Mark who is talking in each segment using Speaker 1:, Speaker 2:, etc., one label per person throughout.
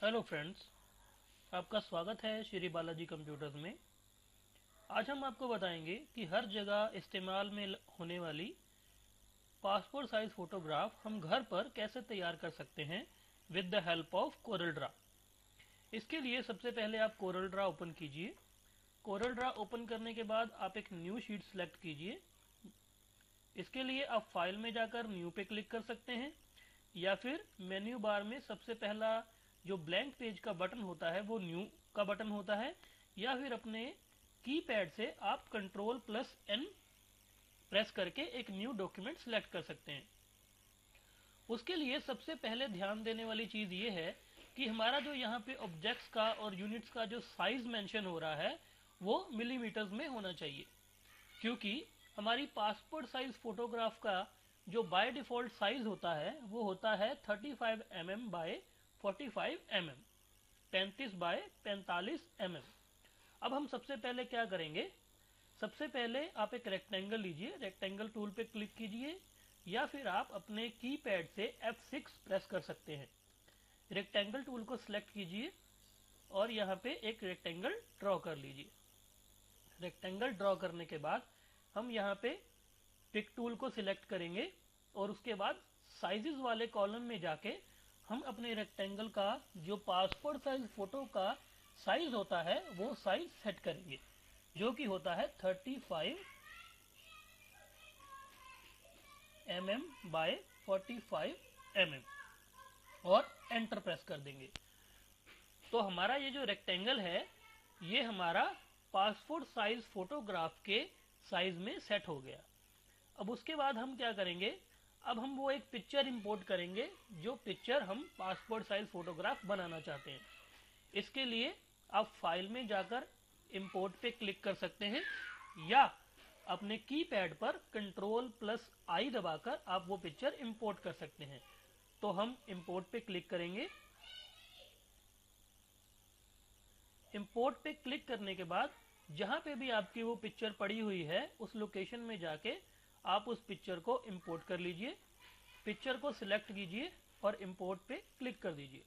Speaker 1: Hello friends, आपका स्वागत है श्री बालाजी कंप्यूटर्स में। आज हम आपको बताएंगे कि हर जगह इस्तेमाल में होने वाली पासपोर्ट साइज फोटोग्राफ हम घर पर कैसे तैयार कर सकते हैं with the help of Corel Draw. इसके लिए सबसे पहले आप कोरल ड्रा ओपन कीजिए। कोरल ड्रा ओपन करने के बाद आप एक न्यू शीट सेलेक्ट कीजिए। इसके लिए आप फाइल में जाकर न्यू पे क्लिक कर सकते हैं या फिर मेन्यू बार में सबसे पहला जो ब्लैंक पेज का बटन होता है वो न्यू का बटन होता है, या फिर अपने कीपैड से आप Ctrl+N प्रेस करके एक न्यू डॉक्यूमेंट सिलेक्ट कर सकते हैं। उसके लिए सबसे पहले ध्यान देने वाली चीज ये है कि हमारा जो यहाँ पे ऑब्जेक्ट्स का और यूनिट्स का जो साइज मेंशन हो रहा है वो मिलीमीटर्स में होना चाहिए, क्योंकि हमारी पासपोर्ट साइज फोटोग्राफ का जो बाय डिफॉल्ट साइज होता है वो होता है 35 mm by 45 mm, 35 by 45 mm। अब हम सबसे पहले क्या करेंगे, सबसे पहले आप एक रेक्टेंगल लीजिए, रेक्टेंगल टूल पे क्लिक कीजिए या फिर आप अपने कीपैड से F6 प्रेस कर सकते हैं। रेक्टेंगल टूल को सिलेक्ट कीजिए और यहाँ पे एक रेक्टेंगल ड्रॉ कर लीजिए। रेक्टेंगल ड्रॉ करने के बाद हम यहाँ पे पिक टूल को सिलेक्ट करेंगे और उसके बाद साइजेस वाले कॉलम में जाके हम अपने रेक्टेंगल का जो पासपोर्ट साइज फोटो का साइज होता है वो साइज सेट करेंगे, जो कि होता है 35 mm बाय 45 mm, और एंटर प्रेस कर देंगे। तो हमारा ये जो रेक्टेंगल है ये हमारा पासपोर्ट साइज फोटोग्राफ के साइज में सेट हो गया। अब उसके बाद हम क्या करेंगे, अब हम वो एक पिक्चर इंपोर्ट करेंगे जो पिक्चर हम पासपोर्ट साइज फोटोग्राफ बनाना चाहते हैं। इसके लिए आप फाइल में जाकर इंपोर्ट पे क्लिक कर सकते हैं या अपने कीपैड पर Ctrl+I दबाकर आप वो पिक्चर इंपोर्ट कर सकते हैं। तो हम इंपोर्ट पे क्लिक करेंगे। इंपोर्ट पे क्लिक करने के बाद जहां पे भी आपकी वो पिक्चर पड़ी हुई है उस लोकेशन में जाके आप उस पिक्चर को इंपोर्ट कर लीजिए। पिक्चर को सिलेक्ट कीजिए और इंपोर्ट पे क्लिक कर दीजिए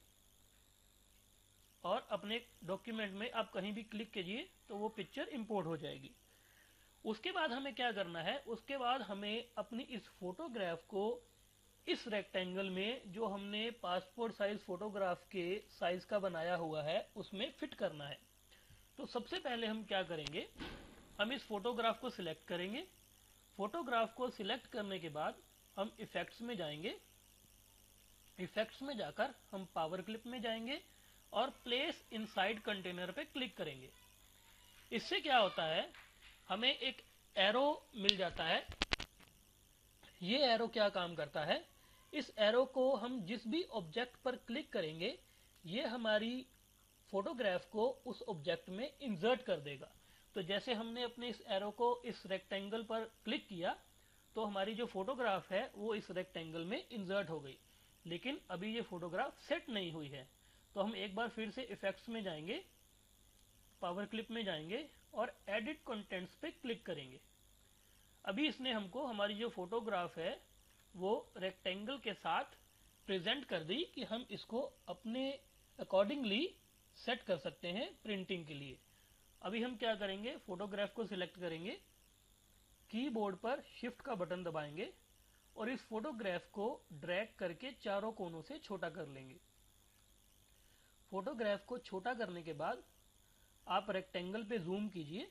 Speaker 1: और अपने डॉक्यूमेंट में आप कहीं भी क्लिक कीजिए तो वो पिक्चर इंपोर्ट हो जाएगी। उसके बाद हमें क्या करना है, उसके बाद हमें अपनी इस फोटोग्राफ को इस रेक्टेंगल में जो हमने पासपोर्ट साइज फोटोग्राफ के साइज का बनाया हुआ है उसमें फिट करना है। तो सबसे पहले हम क्या करेंगे, हम इस फोटोग्राफ को सिलेक्ट करेंगे। फोटोग्राफ को सिलेक्ट करने के बाद हम इफेक्ट्स में जाएंगे। इफेक्ट्स में जाकर हम पावर क्लिप में जाएंगे और प्लेस इनसाइड कंटेनर पे क्लिक करेंगे। इससे क्या होता है, हमें एक एरो मिल जाता है। ये एरो क्या काम करता है, इस एरो को हम जिस भी ऑब्जेक्ट पर क्लिक करेंगे ये हमारी फोटोग्राफ को उस ऑब्जेक्ट में इंसर्ट कर देगा। तो जैसे हमने अपने इस एरो को इस रेक्टेंगल पर क्लिक किया तो हमारी जो फोटोग्राफ है वो इस रेक्टेंगल में इंसर्ट हो गई, लेकिन अभी ये फोटोग्राफ सेट नहीं हुई है। तो हम एक बार फिर से इफेक्ट्स में जाएंगे, पावर क्लिप में जाएंगे और एडिट कंटेंट्स पे क्लिक करेंगे। अभी इसने हमको हमारी जो फोटोग्राफ है वो रेक्टेंगल के साथ प्रेजेंट कर दी कि हम इसको अपने अकॉर्डिंगली सेट कर सकते हैं प्रिंटिंग के लिए। अभी हम क्या करेंगे, फोटोग्राफ को सिलेक्ट करेंगे, कीबोर्ड पर शिफ्ट का बटन दबाएंगे और इस फोटोग्राफ को ड्रैग करके चारों कोनों से छोटा कर लेंगे। फोटोग्राफ को छोटा करने के बाद आप रेक्टेंगल पे जूम कीजिए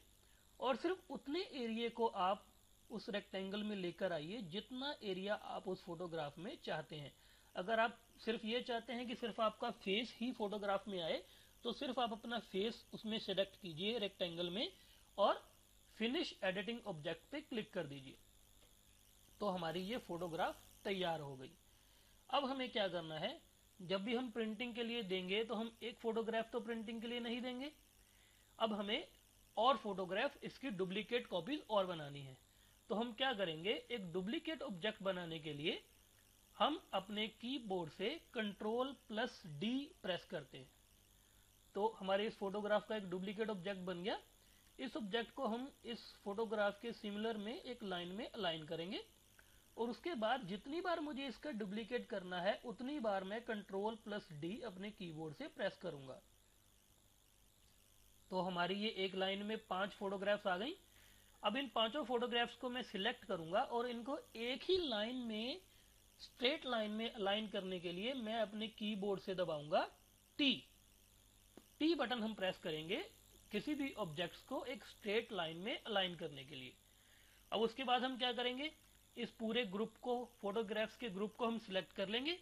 Speaker 1: और सिर्फ उतने एरिया को आप उस रेक्टेंगल में लेकर आइए जितना एरिया आप उस फोटोग्राफ में चाहते हैं। अगर आप सिर्फ ये चाहते हैं कि सिर्फ आपका फेस ही फोटोग्राफ में आए तो सिर्फ आप अपना फेस उसमें सेलेक्ट कीजिए रेक्टेंगल में और फिनिश एडिटिंग ऑब्जेक्ट पे क्लिक कर दीजिए। तो हमारी ये फोटोग्राफ तैयार हो गई। अब हमें क्या करना है, जब भी हम प्रिंटिंग के लिए देंगे तो हम एक फोटोग्राफ तो प्रिंटिंग के लिए नहीं देंगे, अब हमें और फोटोग्राफ इसकी डुप्लीकेट कॉपीज और बनानी है। तो हम क्या करेंगे, एक डुप्लीकेट ऑब्जेक्ट बनाने के लिए हम अपने कीबोर्ड से Ctrl+D प्रेस करते हैं। तो हमारे इस फोटोग्राफ का एक डुप्लीकेट ऑब्जेक्ट बन गया। इस ऑब्जेक्ट को हम इस फोटोग्राफ के सिमिलर में एक लाइन में अलाइन करेंगे और उसके बाद जितनी बार मुझे इसका डुप्लीकेट करना है उतनी बार मैं Ctrl+D अपने कीबोर्ड से प्रेस करूंगा। तो हमारी ये एक लाइन में 5 फोटोग्राफ्स आ गई। अब इन 5 फोटोग्राफ्स को मैं सिलेक्ट करूंगा और इनको एक ही लाइन में, स्ट्रेट लाइन में अलाइन करने के लिए मैं अपने कीबोर्ड से दबाऊंगा टी बटन हम प्रेस करेंगे किसी भी ऑब्जेक्ट्स को एक स्ट्रेट लाइन में अलाइन करने के लिए। अब उसके बाद हम क्या करेंगे, इस पूरे ग्रुप को, फोटोग्राफ्स के ग्रुप को हम सिलेक्ट कर लेंगे।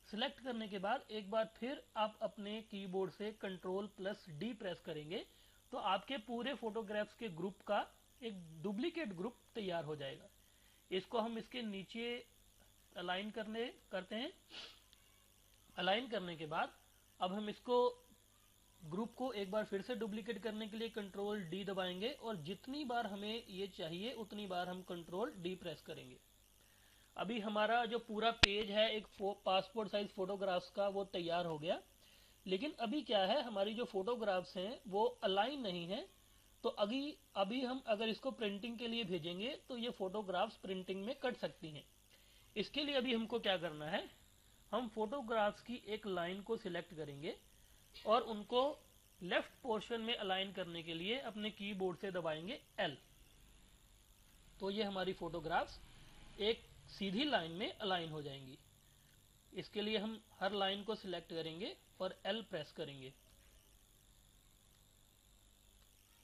Speaker 1: सिलेक्ट करने के बाद एक बार फिर आप अपने कीबोर्ड से Ctrl+D प्रेस करेंगे तो आपके पूरे फोटोग्राफ्स के ग्रुप का एक डुप्लीकेट ग्रुप तैयार हो जाएगा। इसको हम इसके नीचे अलाइन करते हैं। अलाइन करने के बाद अब हम इसको ग्रुप को एक बार फिर से डुप्लीकेट करने के लिए Ctrl+D दबाएंगे और जितनी बार हमें ये चाहिए उतनी बार हम Ctrl+D प्रेस करेंगे। अभी हमारा जो पूरा पेज है एक पासपोर्ट साइज फोटोग्राफ्स का वो तैयार हो गया। लेकिन अभी क्या है, हमारी जो फोटोग्राफ्स हैं वो अलाइन नहीं है। तो अभी हम अगर इसको प्रिंटिंग के लिए भेजेंगे तो ये फोटोग्राफ्स प्रिंटिंग में कट सकती हैं। इसके लिए अभी हमको क्या करना है, हम फोटोग्राफ्स की एक लाइन को सिलेक्ट करेंगे और उनको लेफ्ट पोर्शन में अलाइन करने के लिए अपने कीबोर्ड से दबाएंगे L। तो ये हमारी फोटोग्राफ्स एक सीधी लाइन में अलाइन हो जाएंगी। इसके लिए हम हर लाइन को सिलेक्ट करेंगे और L प्रेस करेंगे।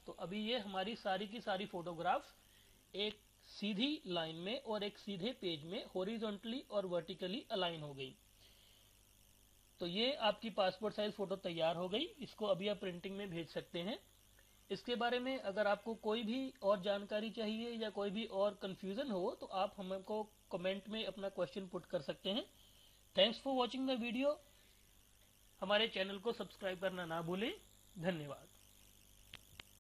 Speaker 1: तो अभी ये हमारी सारी की सारी फोटोग्राफ्स एक सीधी लाइन में और एक सीधे पेज में हॉरिजॉन्टली और वर्टिकली अलाइन हो गई। तो ये आपकी पासपोर्ट साइज फोटो तैयार हो गई। इसको अभी आप प्रिंटिंग में भेज सकते हैं। इसके बारे में अगर आपको कोई भी और जानकारी चाहिए या कोई भी और कंफ्यूजन हो तो आप हमको कमेंट में अपना क्वेश्चन पुट कर सकते हैं। Thanks for watching the video. हमारे चैनल को सब्सक्राइब करना ना भूलें। धन्यवाद।